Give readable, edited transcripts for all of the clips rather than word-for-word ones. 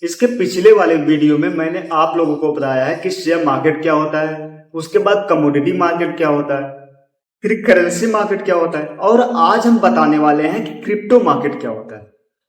इसके पिछले वाले वीडियो में मैंने आप लोगों को बताया है कि शेयर मार्केट क्या होता है, उसके बाद कमोडिटी मार्केट क्या होता है, फिर करेंसी मार्केट क्या होता है, और आज हम बताने वाले हैं कि क्रिप्टो मार्केट क्या होता है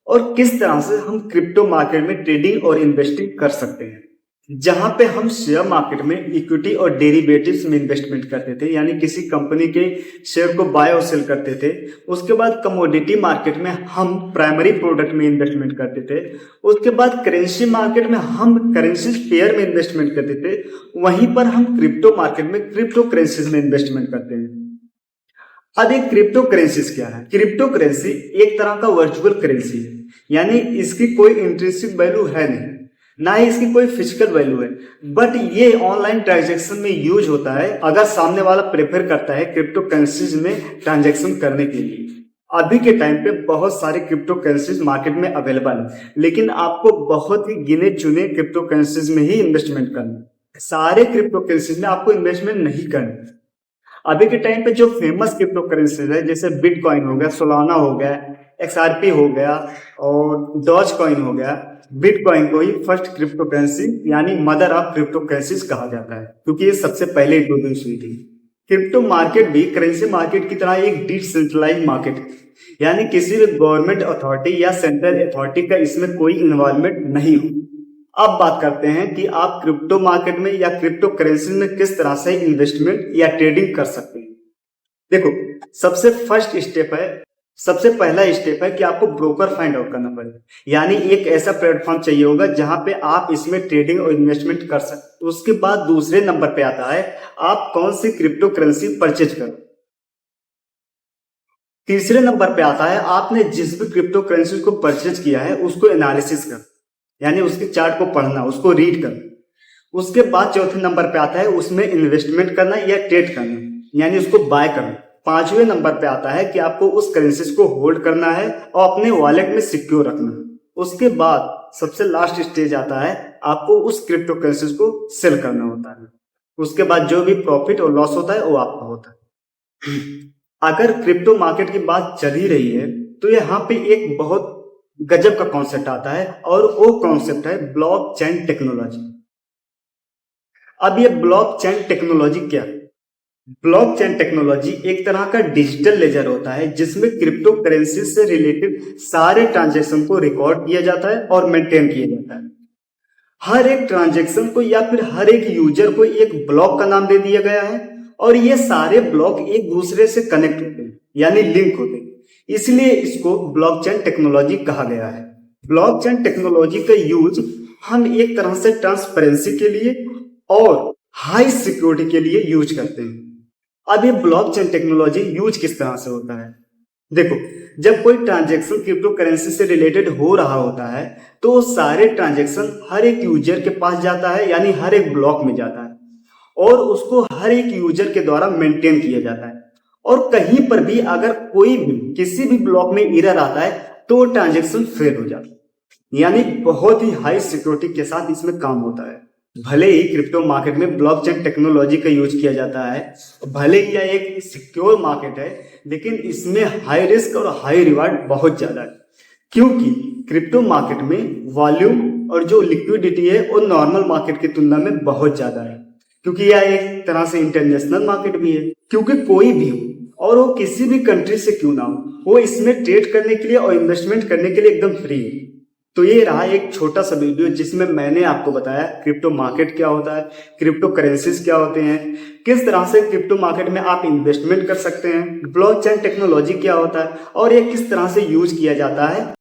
और किस तरह से हम क्रिप्टो मार्केट में ट्रेडिंग और इन्वेस्टिंग कर सकते हैं। जहां पे हम शेयर मार्केट में इक्विटी और डेरिवेटिव्स में इन्वेस्टमेंट करते थे, यानी किसी कंपनी के शेयर को बाय और सेल करते थे। उसके बाद कमोडिटी मार्केट में हम प्राइमरी प्रोडक्ट में इन्वेस्टमेंट करते थे। उसके बाद करेंसी मार्केट में हम करेंसी पेयर में इन्वेस्टमेंट करते थे। वहीं पर हम क्रिप्टो मार्केट में क्रिप्टो करेंसीज में इन्वेस्टमेंट करते हैं। अब ये क्रिप्टो करेंसीज क्या है? क्रिप्टो करेंसी एक तरह का वर्चुअल करेंसी है, यानी इसकी कोई इंट्रिंसिक वैल्यू है नहीं, ना ही इसकी कोई फिजिकल वैल्यू है, बट ये ऑनलाइन ट्रांजैक्शन में यूज होता है अगर सामने वाला प्रेफर करता है क्रिप्टो करेंसीज में ट्रांजैक्शन करने के लिए। अभी के टाइम पे बहुत सारे क्रिप्टो करेंसीज मार्केट में अवेलेबल है, लेकिन आपको बहुत ही गिने चुने क्रिप्टो करेंसीज में ही इन्वेस्टमेंट करना है। सारे क्रिप्टो करेंसीज में आपको इन्वेस्टमेंट नहीं करना। अभी के टाइम पे जो फेमस क्रिप्टो करेंसीज है, जैसे बिटकॉइन हो गया, सोलाना हो गया, XRP हो गया और डॉज कॉइन हो गया। बिटकॉइन को ही फर्स्ट क्रिप्टो करेंसी यानी मदर ऑफ क्रिप्टो करेंसीज कहा जाता है, क्योंकि ये सबसे पहले इंट्रोड्यूस हुई थी। क्रिप्टो मार्केट भी करेंसी मार्केट की तरह एक डिसेंट्रलाइज्ड मार्केट है, यानी किसी भी गवर्नमेंट अथॉरिटी या सेंट्रल अथॉरिटी का इसमें कोई इन्वॉल्वमेंट नहीं हो। अब बात करते हैं कि आप क्रिप्टो मार्केट में या क्रिप्टो करेंसी में किस तरह से इन्वेस्टमेंट या ट्रेडिंग कर सकते हैं। देखो, सबसे पहला स्टेप है कि आपको ब्रोकर फाइंड आउट करना पड़ेगा, यानी एक ऐसा प्लेटफॉर्म चाहिए होगा जहां पे आप इसमें ट्रेडिंग और इन्वेस्टमेंट कर सकते। उसके बाद दूसरे नंबर पे आता है आप कौन सी क्रिप्टो करेंसी परचेज करो। तीसरे नंबर पे आता है आपने जिस भी क्रिप्टो करेंसी को परचेज किया है उसको एनालिसिस कर, यानी उसके चार्ट को पढ़ना, उसको रीड करना। उसके बाद चौथे नंबर पे आता है उसमें इन्वेस्टमेंट करना या ट्रेड करना, यानी उसको बाय करना। पांचवें नंबर पे आता है कि आपको उस करेंसी को होल्ड करना है और अपने वॉलेट में सिक्योर रखना है। उसके बाद सबसे लास्ट स्टेज आता है आपको उस क्रिप्टो करेंसी को सेल करना होता है। उसके बाद जो भी प्रॉफिट और लॉस होता है वो आपका होता है। अगर क्रिप्टो मार्केट की बात चल ही रही है तो यहाँ पे एक बहुत गजब का कॉन्सेप्ट आता है, और वो कॉन्सेप्ट है ब्लॉकचेन टेक्नोलॉजी। अब ये ब्लॉकचेन टेक्नोलॉजी क्या है? ब्लॉकचेन टेक्नोलॉजी एक तरह का डिजिटल लेजर होता है जिसमें क्रिप्टो करेंसी से रिलेटेड सारे ट्रांजैक्शन को रिकॉर्ड किया जाता है और मेंटेन किया जाता है। हर एक ट्रांजैक्शन को या फिर हर एक यूजर को एक ब्लॉक का नाम दे दिया गया है, और ये सारे ब्लॉक एक दूसरे से कनेक्ट होते हैं, यानी लिंक होते हैं। इसलिए इसको ब्लॉकचेन टेक्नोलॉजी कहा गया है। ब्लॉकचेन टेक्नोलॉजी का यूज हम एक तरह से ट्रांसपेरेंसी के लिए और हाई सिक्योरिटी के लिए यूज करते हैं। अब ये ब्लॉकचेन टेक्नोलॉजी यूज किस तरह से होता है? देखो, जब कोई ट्रांजैक्शन क्रिप्टो करेंसी से रिलेटेड हो रहा होता है तो सारे ट्रांजैक्शन हर एक यूजर के पास जाता है, यानी हर एक ब्लॉक में जाता है, और उसको हर एक यूजर के द्वारा मेंटेन किया जाता है। और कहीं पर भी अगर कोई भी किसी भी ब्लॉक में एरर आता है तो ट्रांजैक्शन फेल हो जाता है, यानी बहुत ही हाई सिक्योरिटी के साथ इसमें काम होता है। भले ही क्रिप्टो मार्केट में ब्लॉकचेन टेक्नोलॉजी का यूज किया जाता है, भले ही यह एक सिक्योर मार्केट है, लेकिन इसमें हाई रिस्क और हाई रिवार्ड बहुत ज्यादा है, क्योंकि क्रिप्टो मार्केट में वॉल्यूम और जो लिक्विडिटी है वो नॉर्मल मार्केट की तुलना में बहुत ज्यादा है, क्योंकि यह एक तरह से इंटरनेशनल मार्केट भी है। क्योंकि कोई भी हो और वो किसी भी कंट्री से क्यों ना हो, वो इसमें ट्रेड करने के लिए और इन्वेस्टमेंट करने के लिए एकदम फ्री है। तो ये रहा एक छोटा सा वीडियो जिसमें मैंने आपको बताया क्रिप्टो मार्केट क्या होता है, क्रिप्टो करेंसीज क्या होते हैं, किस तरह से क्रिप्टो मार्केट में आप इन्वेस्टमेंट कर सकते हैं, ब्लॉकचेन टेक्नोलॉजी क्या होता है और ये किस तरह से यूज किया जाता है।